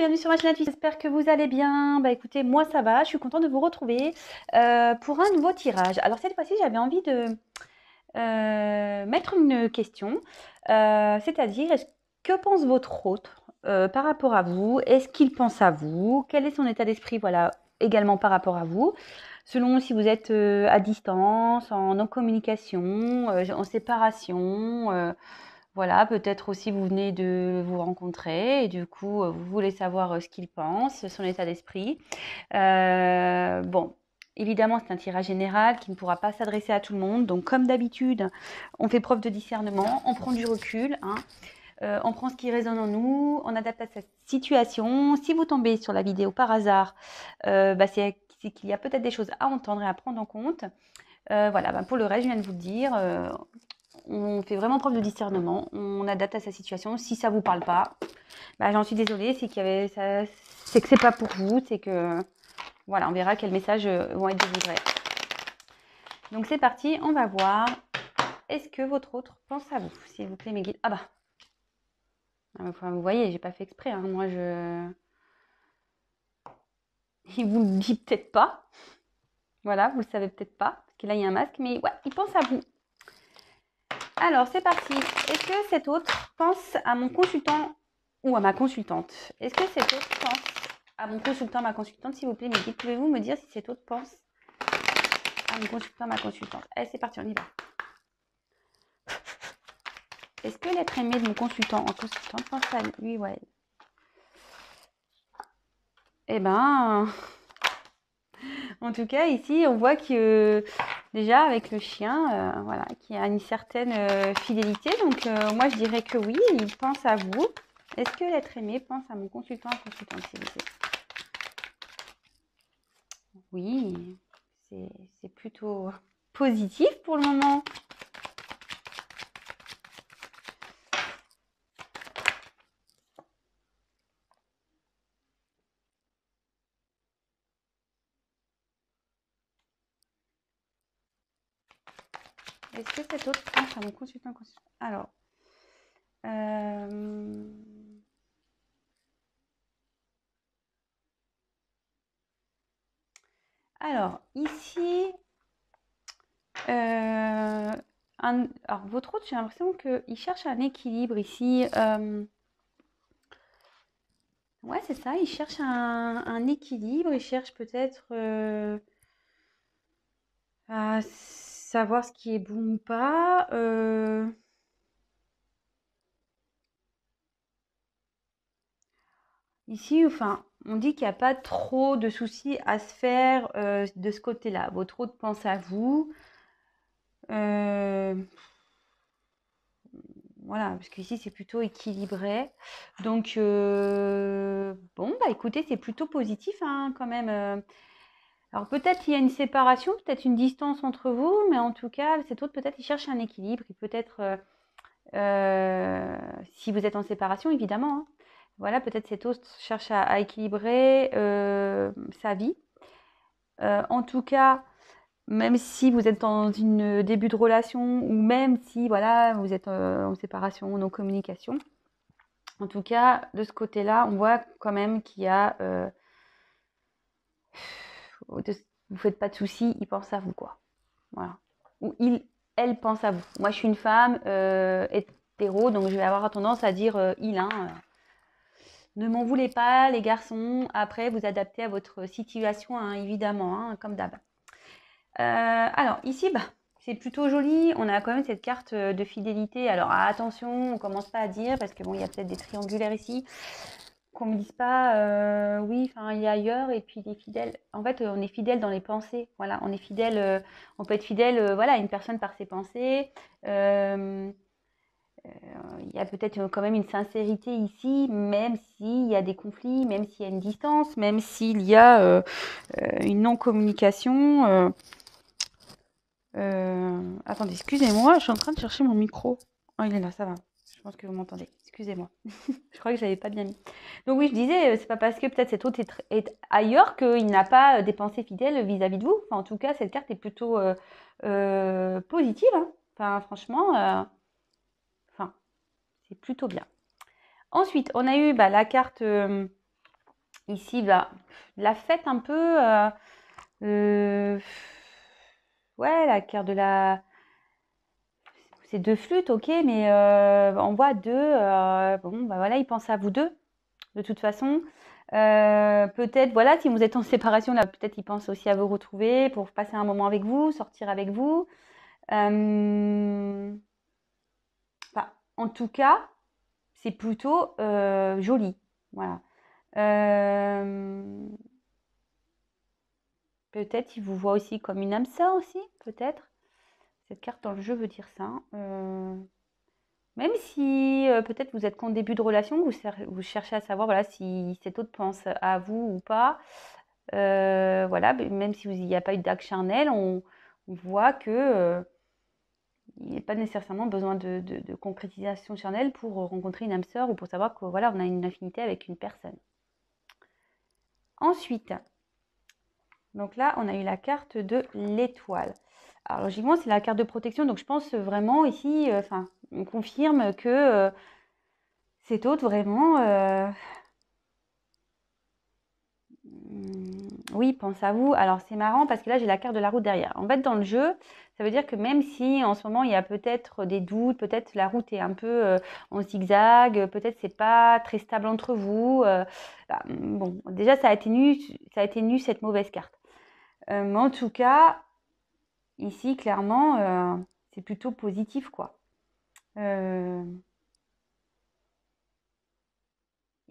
bienvenue sur ma chaîne. J'espère que vous allez bien. Bah écoutez, moi ça va, je suis contente de vous retrouver pour un nouveau tirage. Alors cette fois-ci, j'avais envie de mettre une question, c'est-à-dire que pense votre hôte par rapport à vous? Est-ce qu'il pense à vous? Quel est son état d'esprit, voilà, également par rapport à vous? Selon si vous êtes à distance, en non-communication, en séparation, voilà, peut-être aussi vous venez de vous rencontrer et du coup, vous voulez savoir ce qu'il pense, son état d'esprit. Bon, évidemment, c'est un tirage général qui ne pourra pas s'adresser à tout le monde. Donc, comme d'habitude, on fait preuve de discernement, on prend du recul, hein, on prend ce qui résonne en nous, on adapte à sa situation. Si vous tombez sur la vidéo par hasard, c'est qu'il y a peut-être des choses à entendre et à prendre en compte. Voilà, pour le reste, je viens de vous le dire. On fait vraiment preuve de discernement, on adapte à sa situation. Si ça vous parle pas, j'en suis désolée, c'est c'est que c'est pas pour vous, c'est que voilà, on verra quels messages vont être délivrés. Donc c'est parti, on va voir. Est-ce que votre autre pense à vous, s'il vous plaît, mes guides? Vous voyez, j'ai pas fait exprès, hein. Moi il vous le dit peut-être pas. Voilà, vous le savez peut-être pas, parce que là il y a un masque, mais ouais, il pense à vous. Alors, c'est parti. Est-ce que cet autre pense à mon consultant ou à ma consultante? Est-ce que cet autre pense à mon consultant, ma consultante? S'il vous plaît, Mehdi, pouvez-vous me dire si cet autre pense à mon consultant, ma consultante? Allez, c'est parti, on y va. Est-ce que l'être aimé de mon consultant en consultante pense à lui ou à elle? Eh ben, en tout cas, ici, on voit que déjà avec le chien, voilà, qu'il y a une certaine fidélité. Donc, moi, je dirais que oui, il pense à vous. Est-ce que l'être aimé pense à mon consultant, consultante, s'il vous plaît? Oui, c'est plutôt positif pour le moment. Est-ce que cet autre pense à mon consultant, consultant? Alors, ici, alors votre autre, j'ai l'impression qu'il cherche un équilibre ici. Ouais, c'est ça, il cherche un équilibre, il cherche peut-être à savoir ce qui est bon ou pas. Ici, enfin, on dit qu'il n'y a pas trop de soucis à se faire de ce côté-là. Votre hôte pense à vous. Euh, voilà, parce qu'ici, c'est plutôt équilibré. Donc, bon, écoutez, c'est plutôt positif hein, quand même. Alors, peut-être il y a une séparation, peut-être une distance entre vous, mais en tout cas, cet autre, peut-être, il cherche un équilibre. Il peut-être, si vous êtes en séparation, évidemment, hein. Voilà, peut-être cet autre cherche à équilibrer sa vie. En tout cas, même si vous êtes dans une début de relation ou même si voilà, vous êtes en séparation, non communication, en tout cas, de ce côté-là, on voit quand même qu'il y a... vous faites pas de soucis, il pense à vous, quoi. Voilà. Ou elle pense à vous. Moi, je suis une femme hétéro, donc je vais avoir tendance à dire il, hein. Ne m'en voulez pas, les garçons. Après, vous adaptez à votre situation, hein, évidemment, hein, comme d'hab. Alors, ici, c'est plutôt joli. On a quand même cette carte de fidélité. Alors, attention, on commence pas à dire, parce que bon, il y a peut-être des triangulaires ici, qu'on me dise pas, oui, enfin, il y a ailleurs, et puis les fidèles. En fait, on est fidèle dans les pensées. Voilà, on est fidèle, on peut être fidèle, voilà, à une personne par ses pensées. Il y a peut-être quand même une sincérité ici, même s'il y a des conflits, même s'il y a une distance, même s'il y a une non-communication. Attendez, excusez-moi, je suis en train de chercher mon micro. Oh, il est là, ça va. Je pense que vous m'entendez. Excusez-moi. Je crois que je l'avais pas bien mis. Donc oui, je disais, c'est pas parce que peut-être cet autre est ailleurs qu'il n'a pas des pensées fidèles vis-à-vis de vous. Enfin, en tout cas, cette carte est plutôt positive, hein. Enfin, franchement, enfin, c'est plutôt bien. Ensuite, on a eu la carte Ici, bah, la fête un peu. Euh, ouais, la carte de la. C'est deux flûtes, ok, mais on voit deux. Bon, bah voilà, il pense à vous deux, de toute façon. Peut-être, voilà, si vous êtes en séparation, là, peut-être il pense aussi à vous retrouver pour passer un moment avec vous, sortir avec vous. Enfin, en tout cas, c'est plutôt joli. Voilà. Euh, Peut-être il vous voit aussi comme une âme sœur aussi, peut-être. Cette carte dans le jeu veut dire ça. Même si peut-être vous êtes qu'en début de relation, vous cherchez à savoir voilà, si cet autre pense à vous ou pas. Voilà, même si il n'y a pas eu d'acte charnel, on voit que il n'y a pas nécessairement besoin de concrétisation charnelle pour rencontrer une âme sœur ou pour savoir que voilà, on a une affinité avec une personne. Ensuite, donc là, on a eu la carte de l'étoile. Alors logiquement, c'est la carte de protection, donc je pense vraiment ici, enfin, on confirme que cet autre vraiment, oui, pense à vous. Alors c'est marrant parce que là, j'ai la carte de la route derrière. En fait, dans le jeu, ça veut dire que même si en ce moment, il y a peut-être des doutes, peut-être la route est un peu en zigzag, peut-être c'est pas très stable entre vous. Bah, bon, déjà, ça a été nu cette mauvaise carte. Mais en tout cas, ici, clairement, c'est plutôt positif, quoi. Euh,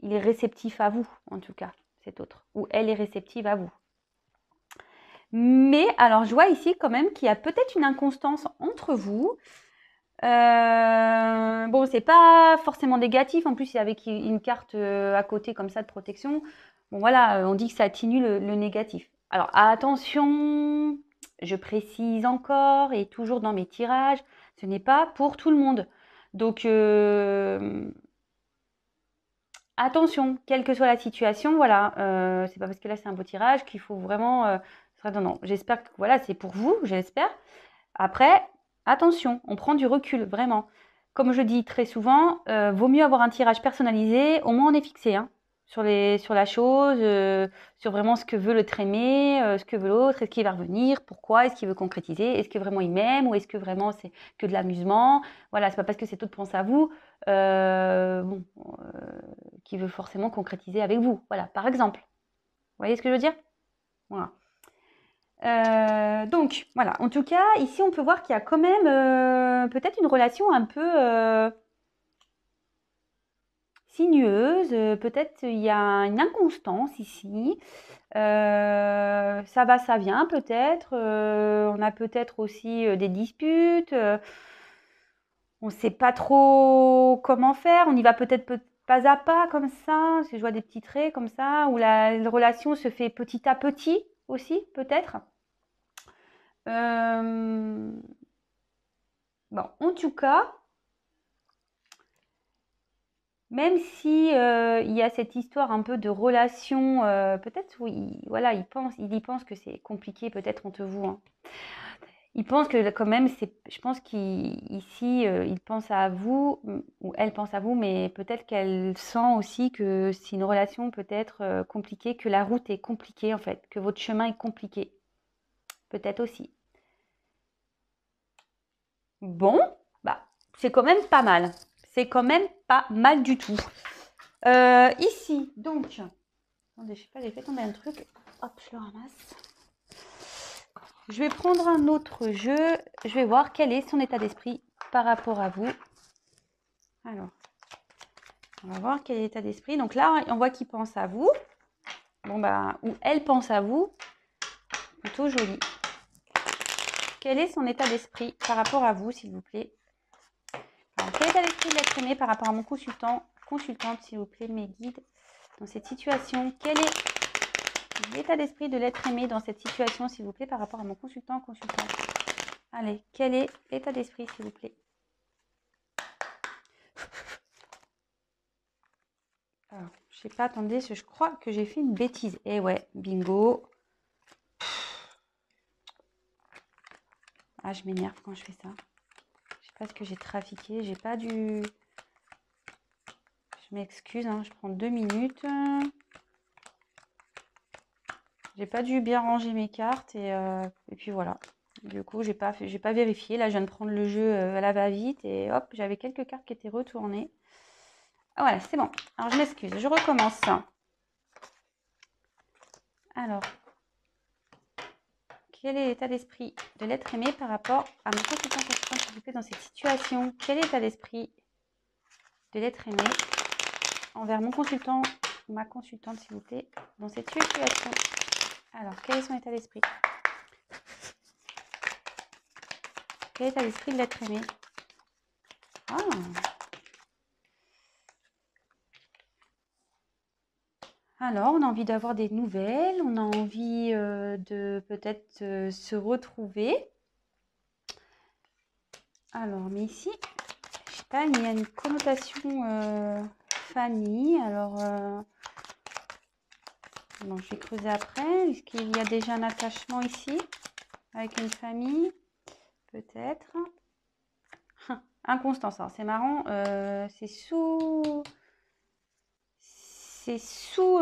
il est réceptif à vous, en tout cas, cet autre. Ou elle est réceptive à vous. Mais alors, je vois ici quand même qu'il y a peut-être une inconstance entre vous. Bon, c'est pas forcément négatif. En plus, avec une carte à côté comme ça de protection. Bon, voilà, on dit que ça atténue le négatif. Alors, attention, je précise encore et toujours dans mes tirages, ce n'est pas pour tout le monde. Donc, attention, quelle que soit la situation, voilà, c'est pas parce que là c'est un beau tirage qu'il faut vraiment. Non, non, j'espère que voilà, c'est pour vous, j'espère. Après, attention, on prend du recul, vraiment. Comme je dis très souvent, vaut mieux avoir un tirage personnalisé, au moins on est fixé hein, sur la chose, sur vraiment ce que veut le aimé, ce que veut l'autre, est-ce qu'il va revenir, pourquoi, est-ce qu'il veut concrétiser, est-ce que vraiment il m'aime ou est-ce que vraiment c'est que de l'amusement. Voilà, c'est pas parce que cet autre pense à vous, bon, qui veut forcément concrétiser avec vous. Voilà, par exemple. Vous voyez ce que je veux dire? Voilà. Donc, voilà. En tout cas, ici, on peut voir qu'il y a quand même peut-être une relation un peu sinueuse. Peut-être il y a une inconstance ici. Ça va, ça vient peut-être. On a peut-être aussi des disputes. On ne sait pas trop comment faire. On y va peut-être pas à pas comme ça. Je vois des petits traits comme ça, où la relation se fait petit à petit aussi, peut-être. Euh, Bon, en tout cas, même si il y a cette histoire un peu de relation, peut-être oui, voilà, il y pense que c'est compliqué peut-être entre vous. Hein. Il pense que quand même, je pense qu'ici, il pense à vous ou elle pense à vous, mais peut-être qu'elle sent aussi que c'est une relation peut-être compliquée, que la route est compliquée en fait, que votre chemin est compliqué, peut-être aussi. Bon, bah, c'est quand même pas mal. C'est quand même pas mal du tout. Ici, donc, attendez, je sais pas, j'ai fait tomber un truc. Hop, je le ramasse. Je vais prendre un autre jeu. Je vais voir quel est son état d'esprit par rapport à vous. Alors, on va voir quel est l'état d'esprit. Donc là, on voit qu'il pense à vous. Bon, bah, ou elle pense à vous. Plutôt joli. Quel est son état d'esprit par rapport à vous, s'il vous plaît? Alors, quel état d'esprit de l'être aimé par rapport à mon consultante, s'il vous plaît, mes guides, dans cette situation? Quel est l'état d'esprit de l'être aimé dans cette situation, s'il vous plaît, par rapport à mon consultante? Allez, quel est l'état d'esprit, s'il vous plaît? Alors, je sais pas, attendez, je crois que j'ai fait une bêtise. Eh ouais, bingo. Ah, je m'énerve quand je fais ça. Je sais pas ce que j'ai trafiqué. J'ai pas dû... Je m'excuse, hein, je prends 2 minutes. J'ai pas dû bien ranger mes cartes et puis voilà. Du coup, j'ai pas vérifié. Là, je viens de prendre le jeu à la va-vite et hop, j'avais quelques cartes qui étaient retournées. Ah voilà, c'est bon. Alors, je m'excuse, je recommence. Alors, quel est l'état d'esprit de l'être aimé par rapport à mon consultant s'il vous plaît, dans cette situation? Quel est l'état d'esprit de l'être aimé envers mon consultant, ma consultante, s'il vous plaît, dans cette situation? Alors, quel est son état d'esprit? Quel est l'état d'esprit de l'être aimé? Ah. Alors, on a envie d'avoir des nouvelles, on a envie de peut-être se retrouver. Alors, mais ici, je sais pas, il y a une connotation famille. Alors, bon, je vais creuser après. Est-ce qu'il y a déjà un attachement ici avec une famille? Peut-être. Inconstance, alors c'est marrant, c'est sous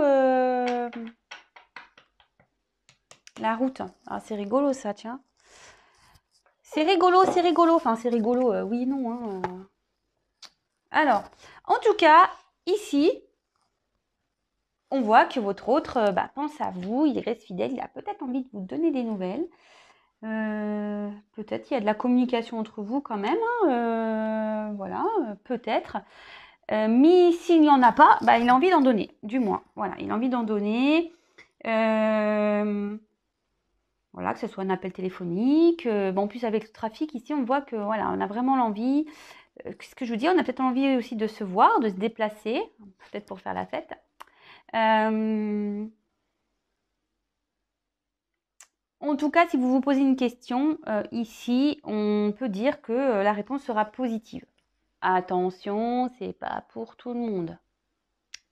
la route. Ah, c'est rigolo ça, tiens. C'est rigolo, c'est rigolo. Enfin, c'est rigolo, oui, non. Hein. Alors, en tout cas, ici, on voit que votre autre pense à vous, il reste fidèle, il a peut-être envie de vous donner des nouvelles. Peut-être qu'il y a de la communication entre vous quand même. Hein, voilà, peut-être. Mais s'il n'y en a pas, il a envie d'en donner, du moins. Voilà, il a envie d'en donner. Voilà, que ce soit un appel téléphonique. En plus, avec le trafic, ici, on voit que voilà, on a vraiment l'envie. Ce que je vous dis, on a peut-être envie aussi de se voir, de se déplacer, peut-être pour faire la fête. En tout cas, si vous vous posez une question, ici, on peut dire que la réponse sera positive. Attention, c'est pas pour tout le monde.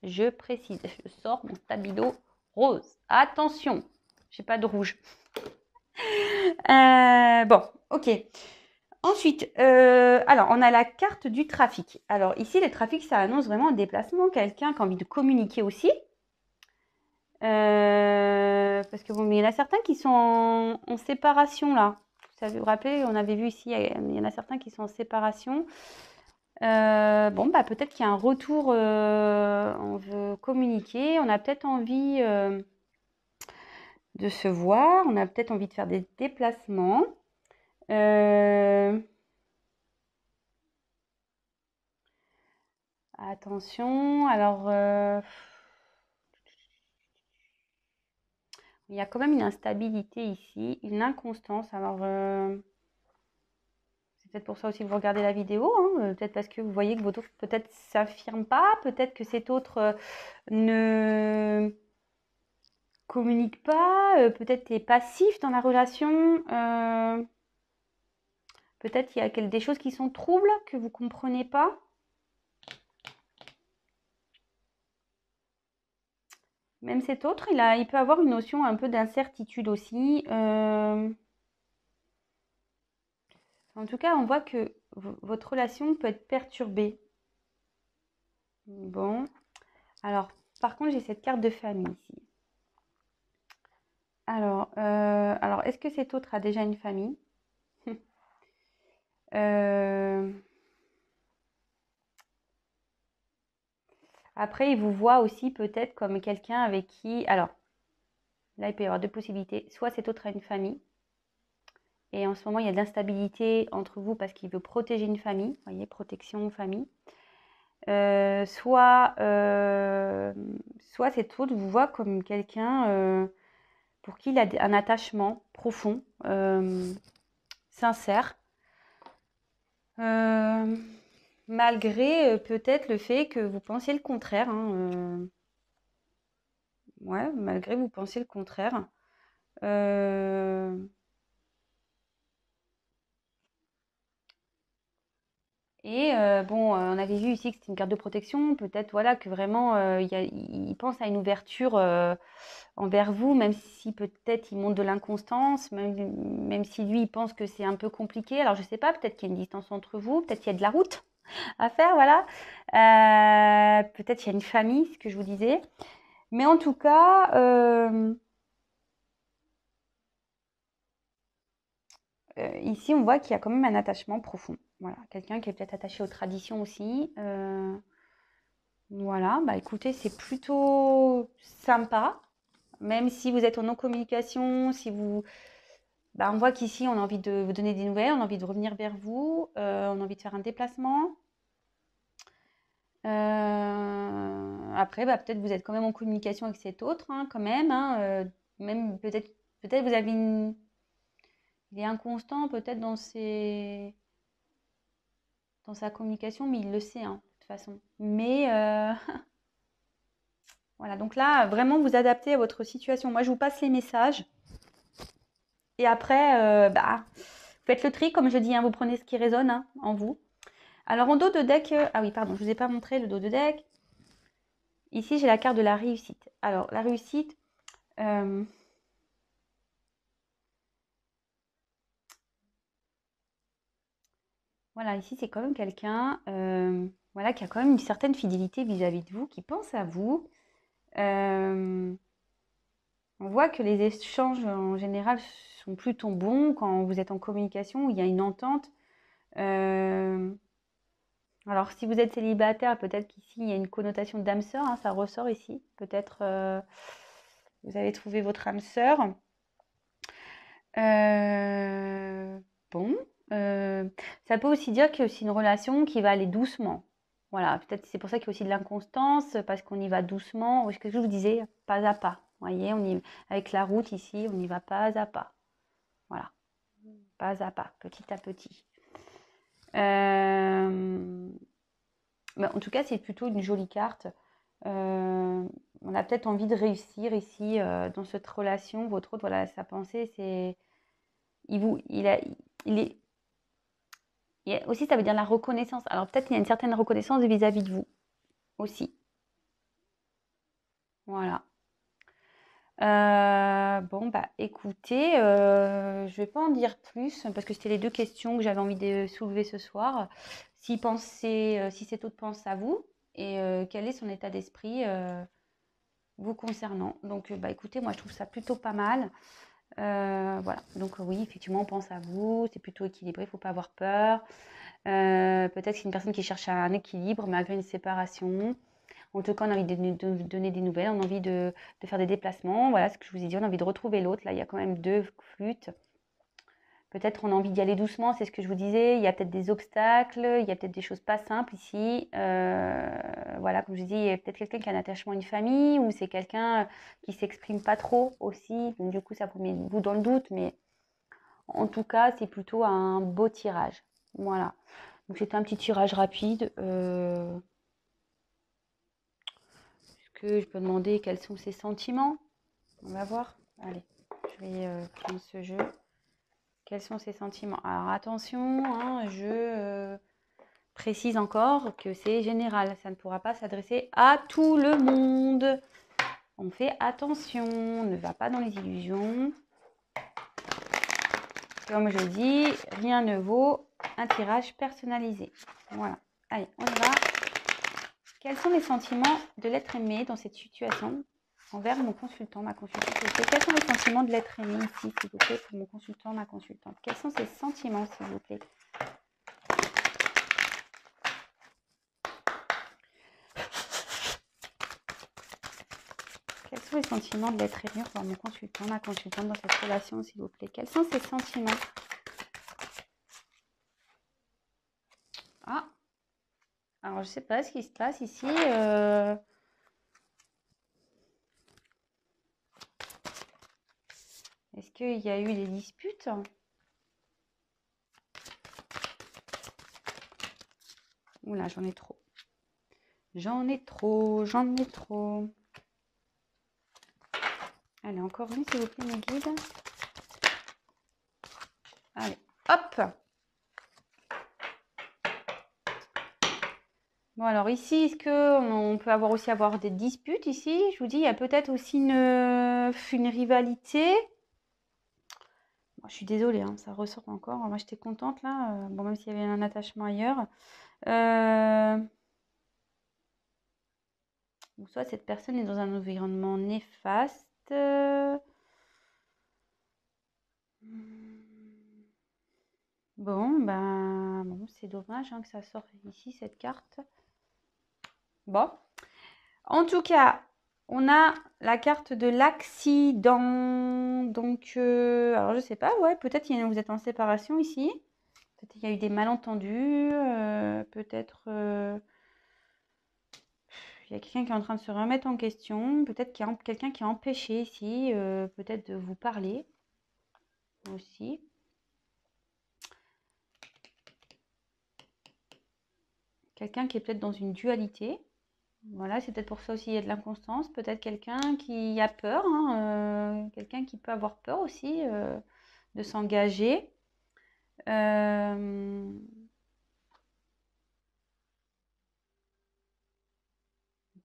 Je précise, je sors mon stabilo rose. Attention, j'ai pas de rouge. Bon, ok. Ensuite, alors on a la carte du trafic. Alors ici, le trafic, ça annonce vraiment un déplacement, quelqu'un qui a envie de communiquer aussi. Parce que bon, mais il y en a certains qui sont en séparation là. Vous vous rappelez, on avait vu ici, il y en a certains qui sont en séparation. Peut-être qu'il y a un retour, on veut communiquer, on a peut-être envie de se voir, on a peut-être envie de faire des déplacements. Attention, alors il y a quand même une instabilité ici, une inconstance. Alors c'est peut-être pour ça aussi que vous regardez la vidéo, hein, peut-être parce que vous voyez que votre autre peut-être s'affirme pas, peut-être que cet autre ne communique pas, peut-être est passif dans la relation. Peut-être qu'il y a des choses qui sont troubles, que vous ne comprenez pas. Même cet autre, il peut avoir une notion un peu d'incertitude aussi. En tout cas, on voit que votre relation peut être perturbée. Bon. Alors, par contre, j'ai cette carte de famille ici. Alors est-ce que cet autre a déjà une famille? Après, il vous voit aussi peut-être comme quelqu'un avec qui... Alors, là, il peut y avoir deux possibilités. Soit cet autre a une famille, et en ce moment, il y a de l'instabilité entre vous parce qu'il veut protéger une famille. Vous voyez, protection, famille. Soit cet autre vous voit comme quelqu'un pour qui il a un attachement profond, sincère. Malgré peut-être le fait que vous pensiez le contraire. Hein, ouais, malgré vous pensiez le contraire. Et on avait vu ici que c'était une carte de protection. Peut-être voilà, que vraiment, il pense à une ouverture envers vous, même si peut-être il montre de l'inconstance, même si lui, il pense que c'est un peu compliqué. Alors, je ne sais pas, peut-être qu'il y a une distance entre vous, peut-être qu'il y a de la route à faire, voilà. Peut-être qu'il y a une famille, ce que je vous disais. Mais en tout cas, ici, on voit qu'il y a quand même un attachement profond. Voilà, quelqu'un qui est peut-être attaché aux traditions aussi. Voilà, bah écoutez, c'est plutôt sympa. Même si vous êtes en non-communication, si vous... Bah, on voit qu'ici, on a envie de vous donner des nouvelles, on a envie de revenir vers vous, on a envie de faire un déplacement. Après, bah, peut-être vous êtes quand même en communication avec cet autre, hein, quand même. Hein, même peut-être vous avez une... Il est inconstant peut-être dans sa communication, mais il le sait, hein, de toute façon. Mais voilà, donc là, vraiment vous adaptez à votre situation. Moi, je vous passe les messages. Et après, bah, faites le tri, comme je dis, hein, vous prenez ce qui résonne hein, en vous. Alors, en dos de deck, ah oui, pardon, je ne vous ai pas montré le dos de deck. Ici, j'ai la carte de la réussite. Alors, la réussite, voilà, ici, c'est quand même quelqu'un voilà, qui a quand même une certaine fidélité vis-à-vis de vous, qui pense à vous. On voit que les échanges, en général, sont plutôt bons quand vous êtes en communication, où il y a une entente. Alors, si vous êtes célibataire, peut-être qu'ici, il y a une connotation d'âme sœur, hein, ça ressort ici. Peut-être vous avez trouvé votre âme sœur. Bon, ça peut aussi dire que c'est une relation qui va aller doucement. Voilà, peut-être c'est pour ça qu'il y a aussi de l'inconstance, parce qu'on y va doucement. Ce que je vous disais, pas à pas. Vous voyez, avec la route ici, on y va pas à pas. Voilà, pas à pas, petit à petit. Mais en tout cas, c'est plutôt une jolie carte. On a peut-être envie de réussir ici dans cette relation. Votre autre, voilà, sa pensée, c'est il est aussi, ça veut dire la reconnaissance. Alors peut-être qu'il y a une certaine reconnaissance vis-à-vis de vous aussi. Voilà. Bon, bah écoutez, je vais pas en dire plus parce que c'était les deux questions que j'avais envie de soulever ce soir. Si cet autre pense à vous et quel est son état d'esprit vous concernant. Donc, bah écoutez, moi je trouve ça plutôt pas mal. Voilà, donc oui, effectivement, on pense à vous, c'est plutôt équilibré, il ne faut pas avoir peur. Peut-être que c'est une personne qui cherche un équilibre malgré une séparation. En tout cas, on a envie de donner des nouvelles, on a envie de faire des déplacements. Voilà ce que je vous ai dit, on a envie de retrouver l'autre. Là, il y a quand même deux flûtes. Peut-être on a envie d'y aller doucement, c'est ce que je vous disais. Il y a peut-être des obstacles, il y a peut-être des choses pas simples ici. Voilà, comme je dis, il y a peut-être quelqu'un qui a un attachement à une famille ou c'est quelqu'un qui s'exprime pas trop aussi. Donc, du coup, ça vous met vous dans le doute, mais en tout cas, c'est plutôt un beau tirage. Voilà. Donc, c'était un petit tirage rapide. Est-ce que je peux demander quels sont ses sentiments? On va voir. Allez, je vais prendre ce jeu. Quels sont ses sentiments? Alors attention, hein, je précise encore que c'est général. Ça ne pourra pas s'adresser à tout le monde. On fait attention, on ne va pas dans les illusions. Comme je dis, rien ne vaut un tirage personnalisé. Voilà. Allez, on y va. Quels sont les sentiments de l'être aimé dans cette situation envers mon consultant, ma consultante? Quels sont les sentiments de l'être aimé ici, s'il vous plaît, pour mon consultant, ma consultante? Quels sont ces sentiments, s'il vous plaît? Quels sont les sentiments de l'être aimé pour mon consultant, ma consultante dans cette relation, s'il vous plaît? Quels sont ces sentiments? Ah, alors je ne sais pas ce qui se passe ici. Est-ce qu'il y a eu des disputes? Oula, j'en ai trop. J'en ai trop, j'en ai trop. Allez, encore une, s'il vous plaît, mes guides. Allez, hop! Bon, alors ici, est-ce qu'on peut avoir des disputes ici? Je vous dis, il y a peut-être aussi une rivalité. Bon, je suis désolée, hein, ça ressort encore. Moi, j'étais contente là. Bon, même s'il y avait un attachement ailleurs. Soit cette personne est dans un environnement néfaste. Bon, c'est dommage hein, que ça sorte ici, cette carte. Bon. En tout cas, on a la carte de l'accident. Donc, alors je sais pas, ouais, peut-être vous êtes en séparation ici. Peut-être il y a eu des malentendus. Peut-être il y a quelqu'un qui est en train de se remettre en question. Peut-être qu'il y a quelqu'un qui a empêché ici, peut-être de vous parler aussi. Quelqu'un qui est peut-être dans une dualité. Voilà, c'est peut-être pour ça aussi il y a de l'inconstance. Peut-être quelqu'un qui a peur, hein, quelqu'un qui peut avoir peur aussi de s'engager.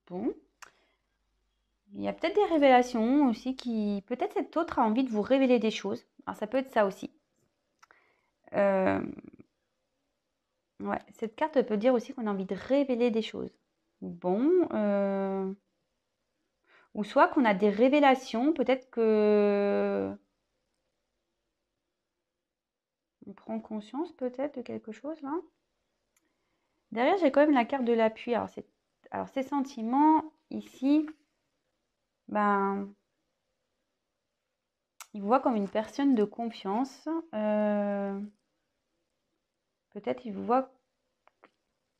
Bon, il y a peut-être des révélations aussi qui... Peut-être cet autre a envie de vous révéler des choses. Alors ça peut être ça aussi. Euh, ouais, cette carte peut dire aussi qu'on a envie de révéler des choses. Bon, ou soit qu'on a des révélations, peut-être que on prend conscience peut-être de quelque chose là. Derrière, j'ai quand même la carte de l'appui. Alors ces sentiments ici, ben, il vous voit comme une personne de confiance. Peut-être il vous voit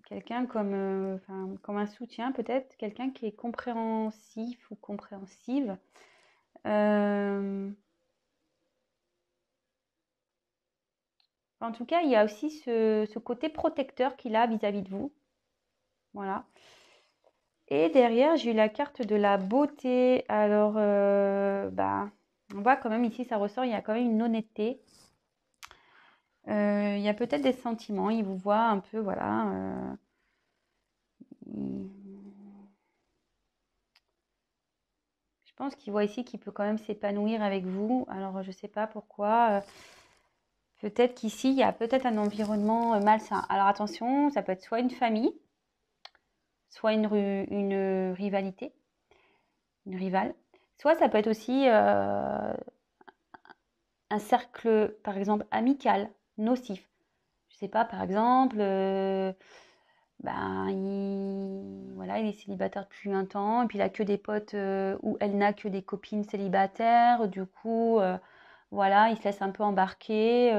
quelqu'un comme, comme un soutien, peut-être quelqu'un qui est compréhensif ou compréhensive. En tout cas, il y a aussi ce côté protecteur qu'il a vis-à-vis de vous. Voilà. Et derrière, j'ai eu la carte de la beauté. Alors, on voit quand même ici, ça ressort, il y a quand même une honnêteté. Il y a peut-être des sentiments. Il vous voit un peu, voilà. Je pense qu'il voit ici qu'il peut quand même s'épanouir avec vous. Alors, je ne sais pas pourquoi. Peut-être qu'ici, il y a peut-être un environnement malsain. Alors, attention, ça peut être soit une famille, soit une rivalité, une rivale. Soit ça peut être aussi un cercle, par exemple, amical, nocif. Je sais pas, par exemple, voilà, il est célibataire depuis un temps, et puis il a que des potes, ou elle n'a que des copines célibataires, du coup, voilà, il se laisse un peu embarquer,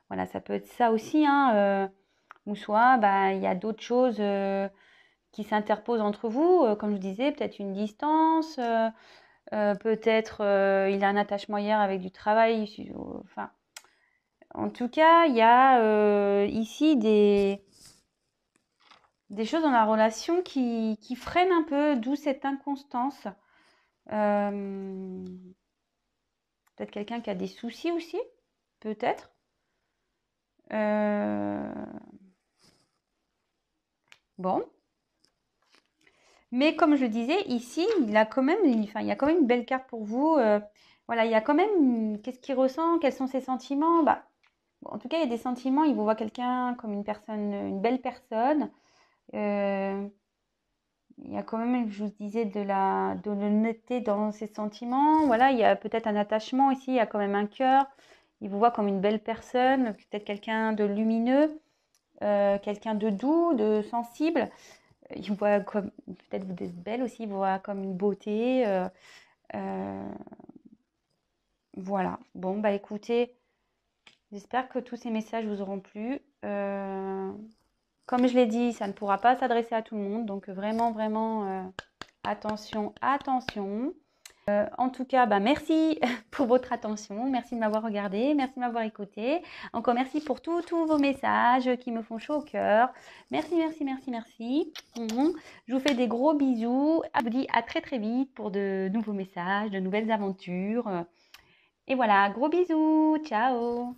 voilà, ça peut être ça aussi, hein, ou soit, il y a d'autres choses qui s'interposent entre vous, comme je disais, peut-être une distance, peut-être il a un attachement hier avec du travail, enfin, en tout cas, il y a ici des choses dans la relation qui freinent un peu, d'où cette inconstance. Peut-être quelqu'un qui a des soucis aussi, peut-être. Bon. Mais comme je disais, ici, il y a quand même une belle carte pour vous. Voilà, il y a quand même, qu'est-ce qu'il ressent, quels sont ses sentiments. En tout cas, il y a des sentiments, il vous voit quelqu'un comme une personne, une belle personne. Il y a quand même, je vous disais, de l'honnêteté dans ses sentiments. Voilà, il y a peut-être un attachement ici, il y a quand même un cœur. Il vous voit comme une belle personne, peut-être quelqu'un de lumineux, quelqu'un de doux, de sensible. Il vous voit comme, peut-être vous êtes belle aussi, il vous voit comme une beauté. Voilà. Bon, écoutez, j'espère que tous ces messages vous auront plu. Comme je l'ai dit, ça ne pourra pas s'adresser à tout le monde, donc vraiment, vraiment, attention, attention. En tout cas, merci pour votre attention, merci de m'avoir regardé, merci de m'avoir écouté. Encore merci pour tous vos messages qui me font chaud au cœur. Merci, merci, merci, merci. Je vous fais des gros bisous. Je vous dis à très très vite pour de nouveaux messages, de nouvelles aventures. Et voilà, gros bisous, ciao.